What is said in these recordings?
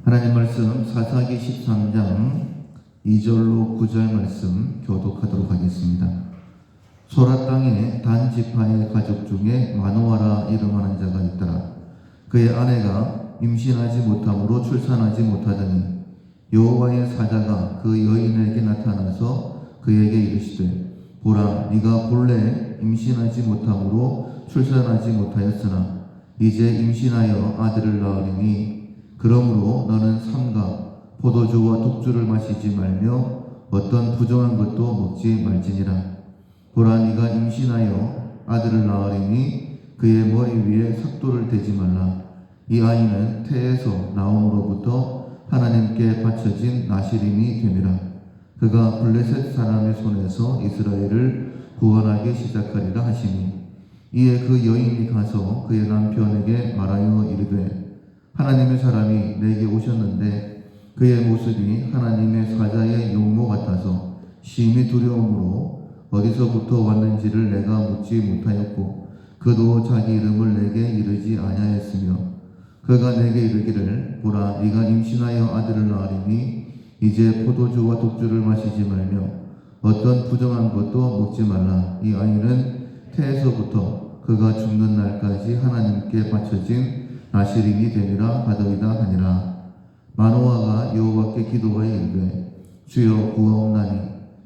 하나님 말씀 사사기 13장 2절로 9절 말씀 교독하도록 하겠습니다. 소라 땅에 단 지파의 가족 중에 마노아라 이름하는 자가 있더라. 그의 아내가 임신하지 못함으로 출산하지 못하더니 여호와의 사자가 그 여인에게 나타나서 그에게 이르시되 보라, 네가 본래 임신하지 못함으로 출산하지 못하였으나 이제 임신하여 아들을 낳으리니 그러므로 너는 삼가 포도주와 독주를 마시지 말며 어떤 부정한 것도 먹지 말지니라. 보라, 네가 임신하여 아들을 낳으리니 그의 머리 위에 삭도를 대지 말라. 이 아이는 태에서 나옴으로부터 하나님께 바쳐진 나실인이 됨이라. 그가 블레셋 사람의 손에서 이스라엘을 구원하기 시작하리라 하시니 이에 그 여인이 가서 그의 남편에게 말하여 이르되 하나님의 사람이 내게 오셨는데 그의 모습이 하나님의 사자의 용모 같아서 심히 두려움으로 어디서부터 왔는지를 내가 묻지 못하였고 그도 자기 이름을 내게 이르지 아니하였으며 그가 내게 이르기를 보라, 네가 임신하여 아들을 낳으리니 이제 포도주와 독주를 마시지 말며 어떤 부정한 것도 먹지 말라. 이 아이는 태에서부터 그가 죽는 날까지 하나님께 바쳐진 나실인이 됨이라 하더이다 하니라. 마노아가 여호와께 기도하여 이르되 주여 구하옵나니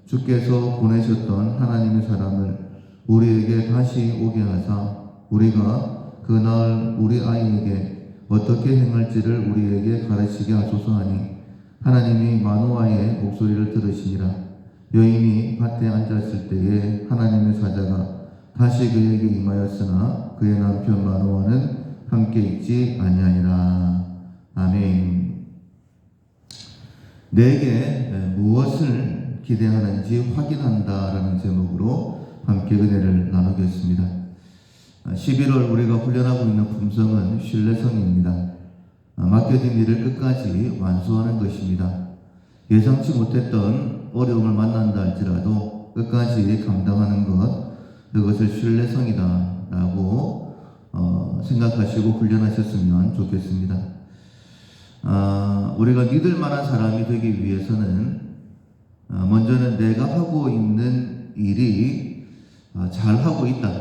주께서 보내셨던 하나님의 사람을 우리에게 다시 오게 하사 우리가 그 낳을 우리 아이에게 어떻게 행할지를 우리에게 가르치게 하소서 하니 하나님이 마노아의 목소리를 들으시니라. 여인이 밭에 앉았을 때에 하나님의 사자가 다시 그에게 임하였으나 그의 남편 마노아는 함께 있지 아니하니라. 아멘. 내게 무엇을 기대하는지 확인한다라는 제목으로 함께 은혜를 나누겠습니다. 11월 우리가 훈련하고 있는 품성은 신뢰성입니다. 맡겨진 일을 끝까지 완수하는 것입니다. 예상치 못했던 어려움을 만난다 할지라도 끝까지 감당하는 것, 그것을 신뢰성이다 라고 생각하시고 훈련하셨으면 좋겠습니다. 우리가 믿을 만한 사람이 되기 위해서는 먼저는 내가 하고 있는 일이 잘하고 있다,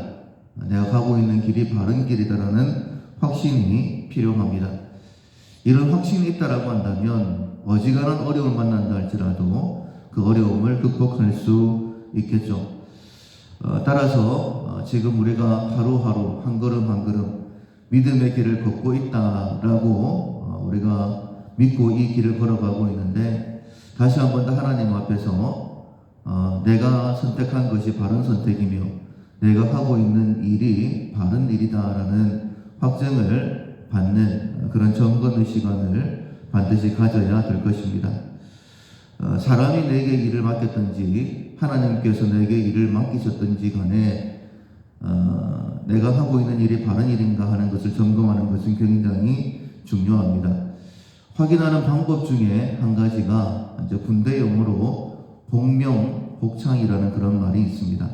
내가 가고 있는 길이 바른 길이다라는 확신이 필요합니다. 이런 확신이 있다라고 한다면 어지간한 어려움을 만난다 할지라도 그 어려움을 극복할 수 있겠죠. 따라서 지금 우리가 하루하루 한 걸음 한 걸음 믿음의 길을 걷고 있다라고 우리가 믿고 이 길을 걸어가고 있는데 다시 한 번 더 하나님 앞에서 내가 선택한 것이 바른 선택이며 내가 하고 있는 일이 바른 일이다라는 확증을 받는 그런 점검의 시간을 반드시 가져야 될 것입니다. 사람이 내게 일을 맡겼든지 하나님께서 내게 일을 맡기셨든지 간에 내가 하고 있는 일이 바른 일인가 하는 것을 점검하는 것은 굉장히 중요합니다. 확인하는 방법 중에 한 가지가 이제 군대 용어로 복명복창이라는 그런 말이 있습니다.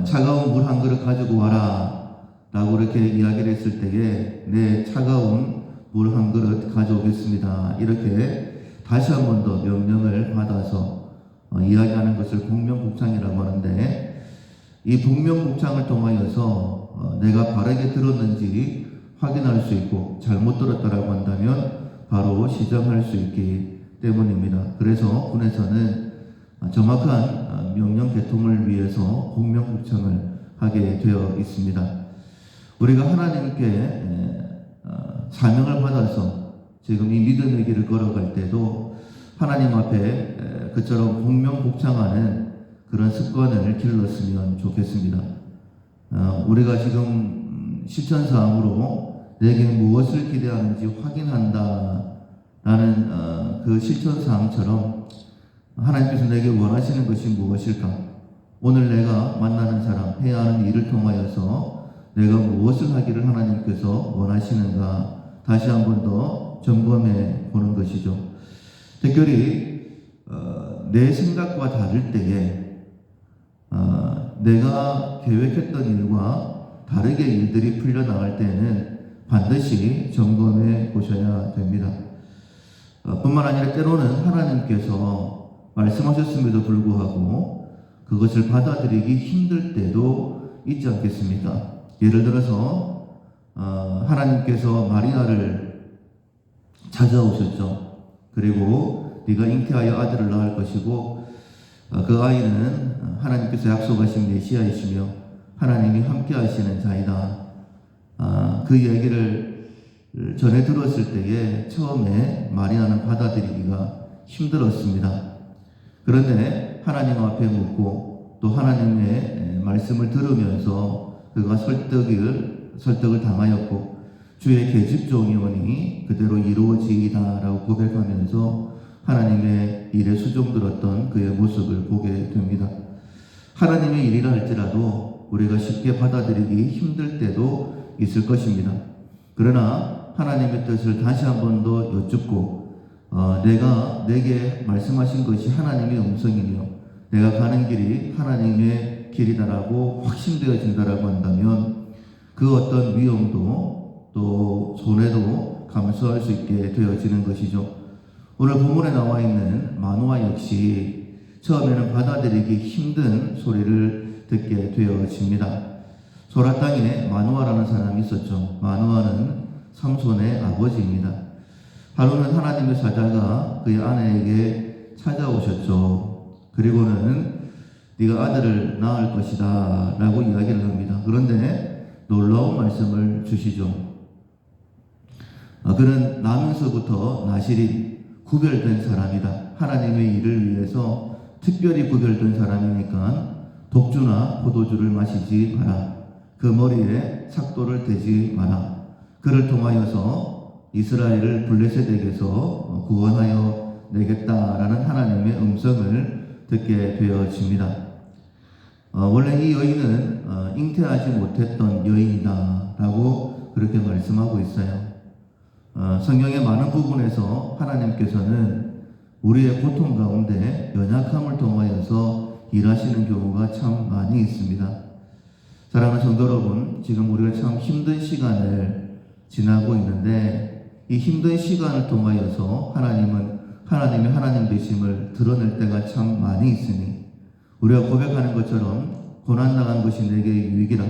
차가운 물 한 그릇 가지고 와라 라고 이렇게 이야기를 했을 때에 네, 차가운 물 한 그릇 가져오겠습니다. 이렇게 다시 한 번 더 명령을 받아서 이야기하는 것을 복명복창이라고 하는데 이 복명복창을 통하여서 내가 바르게 들었는지 확인할 수 있고 잘못 들었다라고 한다면 바로 시정할 수 있기 때문입니다. 그래서 군에서는 정확한 명령 개통을 위해서 복명복창을 하게 되어 있습니다. 우리가 하나님께 사명을 받아서 지금 이 믿음의 길을 걸어갈 때도 하나님 앞에 그처럼 복명복창하는 그런 습관을 길렀으면 좋겠습니다. 우리가 지금 실천사항으로 내게 무엇을 기대하는지 확인한다 라는 그 실천사항처럼 하나님께서 내게 원하시는 것이 무엇일까? 오늘 내가 만나는 사람, 해야 하는 일을 통하여서 내가 무엇을 하기를 하나님께서 원하시는가 다시 한 번 더 점검해 보는 것이죠. 특별히 내 생각과 다를 때에 내가 계획했던 일과 다르게 일들이 풀려나갈 때는 반드시 점검해 보셔야 됩니다. 뿐만 아니라 때로는 하나님께서 말씀하셨음에도 불구하고 그것을 받아들이기 힘들 때도 있지 않겠습니까? 예를 들어서 하나님께서 마리아를 찾아오셨죠. 그리고 네가 잉태하여 아들을 낳을 것이고 그 아이는 하나님께서 약속하신 메시아이시며 하나님이 함께 하시는 자이다. 그 얘기를 전해 들었을 때에 처음에 마리아는 받아들이기가 힘들었습니다. 그런데 하나님 앞에 묻고 또 하나님의 말씀을 들으면서 그가 설득을 당하였고 주의 계집종이오니 그대로 이루어지이다라고 고백하면서 하나님의 일에 수종들었던 그의 모습을 보게 됩니다. 하나님의 일이라 할지라도 우리가 쉽게 받아들이기 힘들 때도 있을 것입니다. 그러나 하나님의 뜻을 다시 한 번 더 여쭙고 내가 내게 말씀하신 것이 하나님의 음성이며 내가 가는 길이 하나님의 길이다라고 확신되어진다라고 한다면 그 어떤 위험도 또 손해도 감수할 수 있게 되어지는 것이죠. 오늘 본문에 나와 있는 마노아 역시 처음에는 받아들이기 힘든 소리를 듣게 되어집니다. 소라 땅에 마노아라는 사람이 있었죠. 마노아는 삼손의 아버지입니다. 하루는 하나님의 사자가 그의 아내에게 찾아오셨죠. 그리고는 네가 아들을 낳을 것이다 라고 이야기를 합니다. 그런데 놀라운 말씀을 주시죠. 그는 나면서부터 나실이 구별된 사람이다. 하나님의 일을 위해서 특별히 구별된 사람이니까 독주나 포도주를 마시지 마라. 그 머리에 삭도를 대지 마라. 그를 통하여서 이스라엘을 블레셋에게서 구원하여 내겠다라는 하나님의 음성을 듣게 되어집니다. 원래 이 여인은 잉태하지 못했던 여인이다라고 그렇게 말씀하고 있어요. 성경의 많은 부분에서 하나님께서는 우리의 고통 가운데 연약함을 통하여서 일하시는 경우가 참 많이 있습니다. 사랑하는 성도 여러분, 지금 우리가 참 힘든 시간을 지나고 있는데 이 힘든 시간을 통하여서 하나님은 하나님의 하나님 되심을 드러낼 때가 참 많이 있으니 우리가 고백하는 것처럼 고난당한 것이 내게 유익이라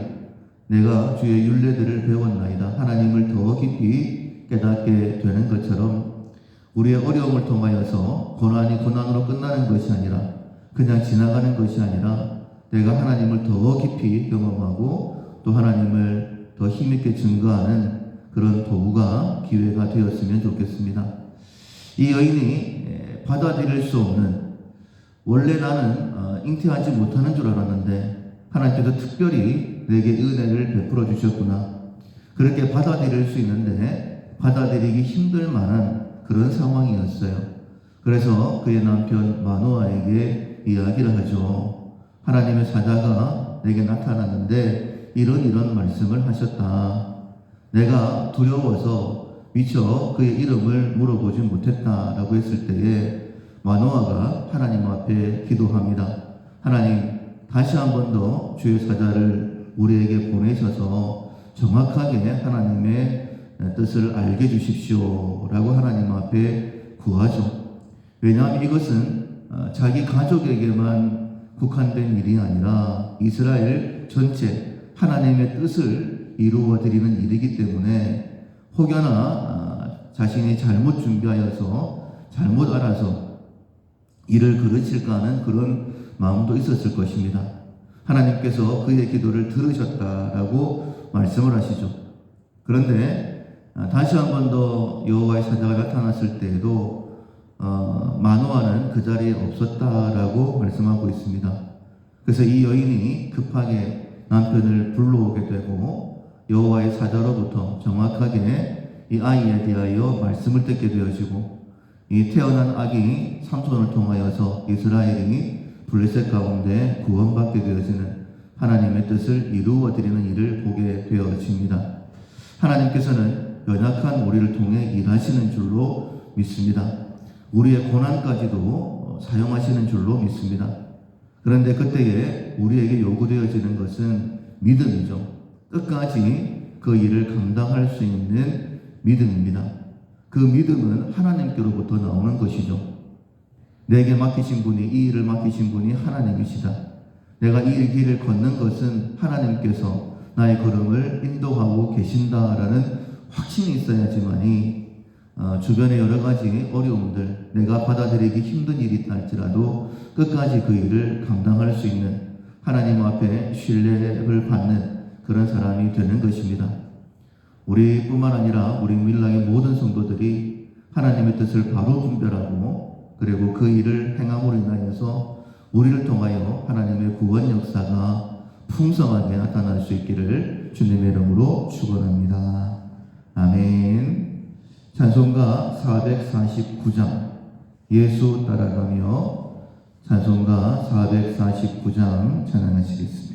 내가 주의 율례들을 배웠나이다. 하나님을 더 깊이 깨닫게 되는 것처럼 우리의 어려움을 통하여서 고난이 고난으로 끝나는 것이 아니라 그냥 지나가는 것이 아니라 내가 하나님을 더 깊이 경험하고 또 하나님을 더 힘있게 증거하는 그런 도구가 기회가 되었으면 좋겠습니다. 이 여인이 받아들일 수 없는 원래 나는 잉태하지 못하는 줄 알았는데 하나님께서 특별히 내게 은혜를 베풀어 주셨구나. 그렇게 받아들일 수 있는데 받아들이기 힘들 만한 그런 상황이었어요. 그래서 그의 남편 마노아에게 이야기를 하죠. 하나님의 사자가 내게 나타났는데 이런 말씀을 하셨다. 내가 두려워서 미처 그의 이름을 물어보지 못했다라고 했을 때에 마노아가 하나님 앞에 기도합니다. 하나님, 다시 한 번 더 주의 사자를 우리에게 보내셔서 정확하게 하나님의 뜻을 알게 주십시오 라고 하나님 앞에 구하죠. 왜냐하면 이것은 자기 가족에게만 국한된 일이 아니라 이스라엘 전체 하나님의 뜻을 이루어 드리는 일이기 때문에 혹여나 자신이 잘못 준비하여서 잘못 알아서 일을 그르칠까 하는 그런 마음도 있었을 것입니다. 하나님께서 그의 기도를 들으셨다라고 말씀을 하시죠. 그런데 다시 한 번 더 여호와의 사자가 나타났을 때에도 마노아는 그 자리에 없었다라고 말씀하고 있습니다. 그래서 이 여인이 급하게 남편을 불러오게 되고 여호와의 사자로부터 정확하게 이 아이에 대하여 말씀을 듣게 되어지고 이 태어난 아기 삼손을 통하여서 이스라엘이 블레셋 가운데 구원받게 되어지는 하나님의 뜻을 이루어 드리는 일을 보게 되어집니다. 하나님께서는 연약한 우리를 통해 일하시는 줄로 믿습니다. 우리의 고난까지도 사용하시는 줄로 믿습니다. 그런데 그때에 우리에게 요구되어지는 것은 믿음이죠. 끝까지 그 일을 감당할 수 있는 믿음입니다. 그 믿음은 하나님께로부터 나오는 것이죠. 내게 맡기신 분이, 이 일을 맡기신 분이 하나님이시다. 내가 이 길을 걷는 것은 하나님께서 나의 걸음을 인도하고 계신다라는 확신이 있어야지만이 주변의 여러 가지 어려움들, 내가 받아들이기 힘든 일이 있다 할지라도 끝까지 그 일을 감당할 수 있는, 하나님 앞에 신뢰를 받는 그런 사람이 되는 것입니다. 우리뿐만 아니라 우리 밀락의 모든 성도들이 하나님의 뜻을 바로 분별하고 그리고 그 일을 행함으로 인하여서 우리를 통하여 하나님의 구원 역사가 풍성하게 나타날 수 있기를 주님의 이름으로 축원합니다. 아멘. 찬송가 449장 예수 따라가며 찬송가 449장 찬양하시겠습니다.